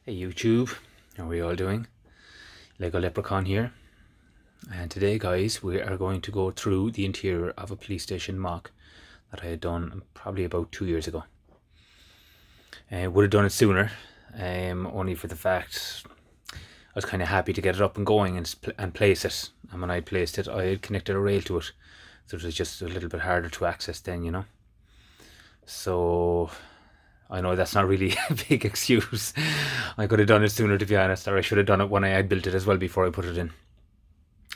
Hey YouTube, how are we all doing? Lego Leprechaun here, and today guys we are going to go through the interior of a police station MOC that I had done probably about 2 years ago. Would have done it sooner, only for the fact I was kind of happy to get it up and going and place it, and when I placed it I had connected a rail to it, so it was just a little bit harder to access then, you know. So I know that's not really a big excuse. I could have done it sooner, to be honest, or I should have done it when I had built it as well before I put it in.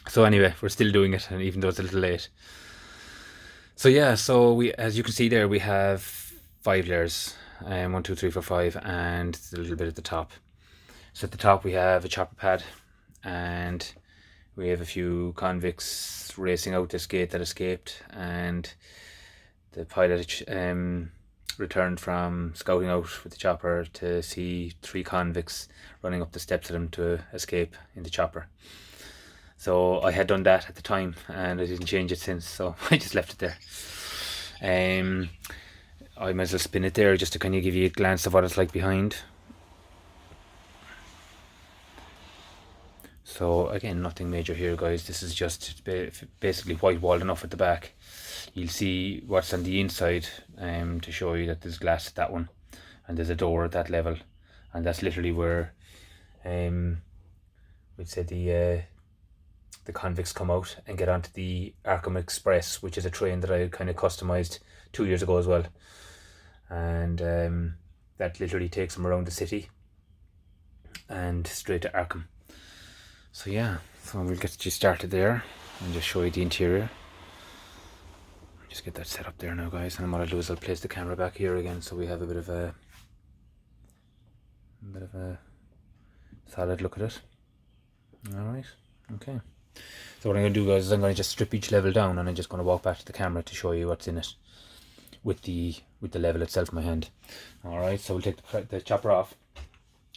So anyway, we're still doing it, and even though it's a little late. So yeah, so we, as you can see there, we have 5 layers, 1, 2, 3, 4, 5, and a little bit at the top. So at the top we have a chopper pad, and we have a few convicts racing out this gate that escaped, and the pilot returned from scouting out with the chopper to see 3 convicts running up the steps of them to escape in the chopper. So I had done that at the time and I didn't change it since, so I just left it there. I might as well spin it there just to kind of give you a glance of what it's like behind. So again, nothing major here guys, this is just basically white walled enough at the back. You'll see what's on the inside to show you that there's glass at that one, and there's a door at that level, and that's literally where we'd say the convicts come out and get onto the Arkham Express, which is a train that I kind of customized 2 years ago as well, and that literally takes them around the city and straight to Arkham. So yeah, so we'll get you started there and just show you the interior. Just get that set up there now guys, and what I'll do is I'll place the camera back here again so we have a bit of a solid look at it. Alright, okay. So what I'm going to do guys is I'm going to just strip each level down, and I'm just going to walk back to the camera to show you what's in it with the level itself in my hand. Alright, so we'll take the chopper off.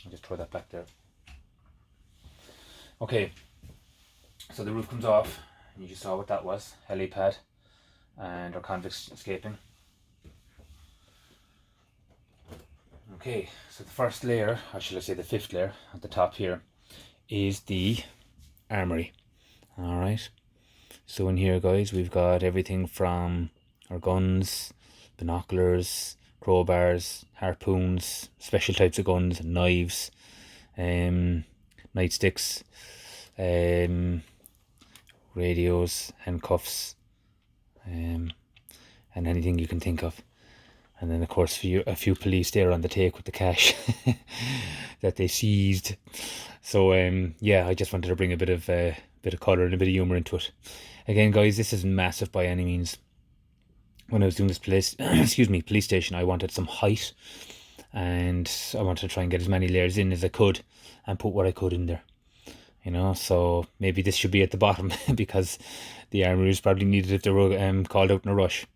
I'll just throw that back there. Okay, so the roof comes off, and you just saw what that was, helipad, and our convicts escaping. Okay, so the first layer, or shall I say the 5th layer at the top here, is the armory. Alright, so in here guys we've got everything from our guns, binoculars, crowbars, harpoons, special types of guns, knives, nightsticks, radios, handcuffs, and anything you can think of. And then of course a few police there on the take with the cash that they seized. So yeah, I just wanted to bring a bit of colour and a bit of humour into it. Again guys, this isn't massive by any means. When I was doing this police station, I wanted some height, and I wanted to try and get as many layers in as I could and put what I could in there, you know. So maybe this should be at the bottom because the armories probably needed if they were called out in a rush,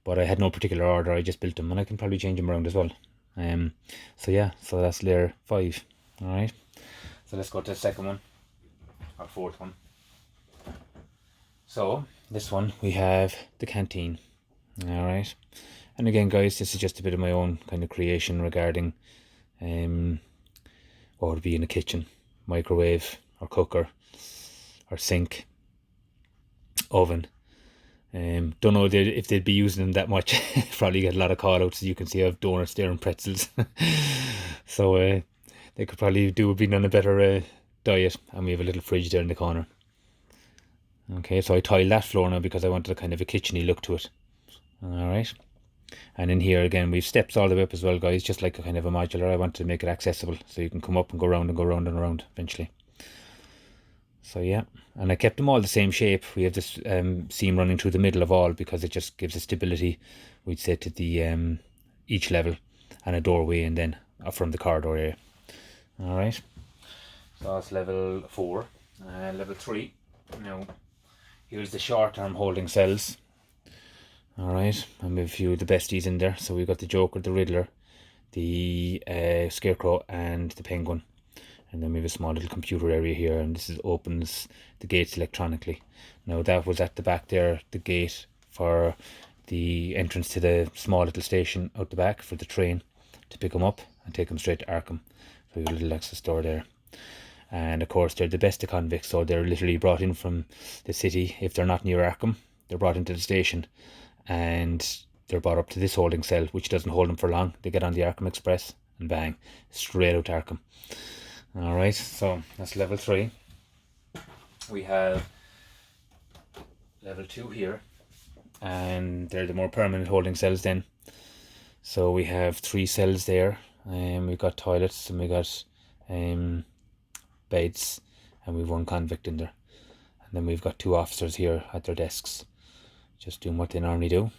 but I had no particular order, I just built them, and I can probably change them around as well. So yeah, so that's layer 5. Alright, so let's go to the second one, or 4th one. So this one we have the canteen. Alright, and again guys, this is just a bit of my own kind of creation regarding what would be in a kitchen: microwave or cooker or sink, oven. Don't know if they'd be using them that much. Probably get a lot of call outs. As you can see, I have donuts there and pretzels. So they could probably do being on a better diet. And we have a little fridge there in the corner. Okay, so I tiled that floor now because I wanted a kind of a kitcheny look to it. Alright, and in here again we've steps all the way up as well guys, just like a kind of a modular. I want to make it accessible so you can come up and go round and go round and around eventually. So yeah, and I kept them all the same shape. We have this seam running through the middle of all because it just gives a stability, we'd say, to the each level, and a doorway, and then from the corridor area. Alright, so that's level 4. Level 3, now here's the short arm holding cells. Alright, and we have a few of the besties in there. So we've got the Joker, the Riddler, the Scarecrow, and the Penguin. And then we have a small little computer area here, and this opens the gates electronically. Now that was at the back there, the gate for the entrance to the small little station out the back for the train to pick them up and take them straight to Arkham. So you have a little access door there. And of course they're the best of convicts, so they're literally brought in from the city. If they're not near Arkham, they're brought into the station and they're brought up to this holding cell, which doesn't hold them for long. They get on the Arkham Express and bang, straight out to Arkham. Alright, so that's level 3. We have level 2 here, and they're the more permanent holding cells then. So we have 3 cells there, and we've got toilets, and we got beds, and we've 1 convict in there. And then we've got 2 officers here at their desks, just doing what they normally do.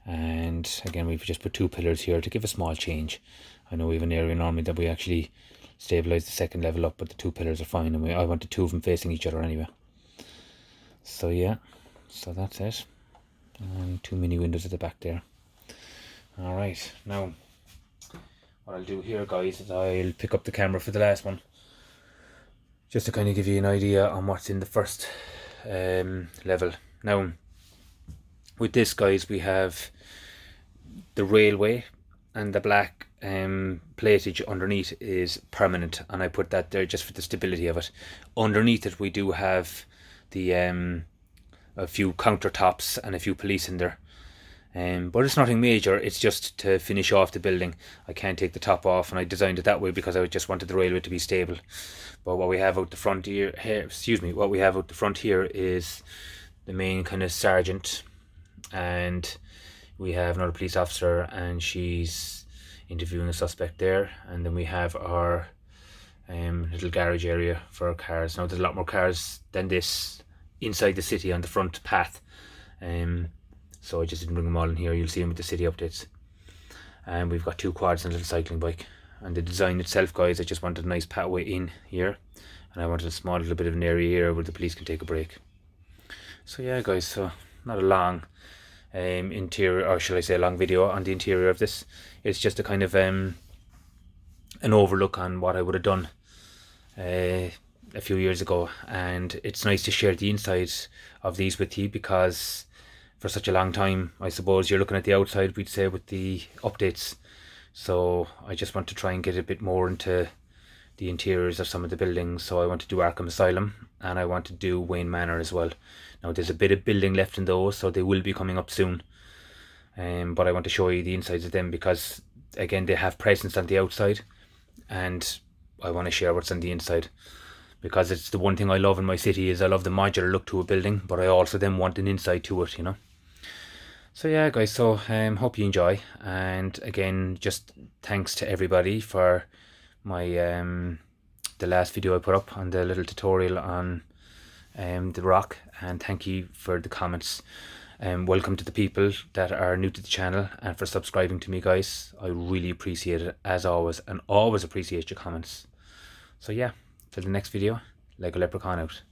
And again, we've just put 2 pillars here to give a small change. I know we have an area normally that we actually stabilise the second level up, but the 2 pillars are fine, and I wanted 2 of them facing each other anyway. So yeah, so that's it. And 2 mini windows at the back there. Alright, now what I'll do here, guys, is I'll pick up the camera for the last one, just to kind of give you an idea on what's in the first level. Now, with this, guys, we have the railway, and the black platage underneath is permanent, and I put that there just for the stability of it. Underneath it we do have the a few countertops and a few police in there, but it's nothing major. It's just to finish off the building. I can't take the top off, and I designed it that way because I just wanted the railway to be stable. But what we have out the front here, what we have out the front here is the main kind of sergeant, and we have another police officer, and she's interviewing a suspect there. And then we have our little garage area for our cars. Now there's a lot more cars than this inside the city on the front path, so I just didn't bring them all in here. You'll see them with the city updates. And we've got 2 quads and a little cycling bike. And the design itself, guys, I just wanted a nice pathway in here, and I wanted a small little bit of an area here where the police can take a break. So yeah, guys, so not a long interior, or shall I say a long video on the interior of this. It's just a kind of an overlook on what I would have done a few years ago, and it's nice to share the inside of these with you, because for such a long time, I suppose, you're looking at the outside, we'd say, with the updates. So I just want to try and get a bit more into the interiors of some of the buildings. So I want to do Arkham Asylum, and I want to do Wayne Manor as well. Now there's a bit of building left in those, so they will be coming up soon. But I want to show you the insides of them, because again, they have presence on the outside, and I want to share what's on the inside, because it's the one thing I love in my city is I love the modular look to a building, but I also then want an inside to it, you know. So yeah, guys, so hope you enjoy. And again, just thanks to everybody for my the last video I put up on the little tutorial on the rock, and thank you for the comments. Welcome to the people that are new to the channel, and for subscribing to me, guys. I really appreciate it, as always, and always appreciate your comments. So yeah, till the next video, Lego Leprechaun out.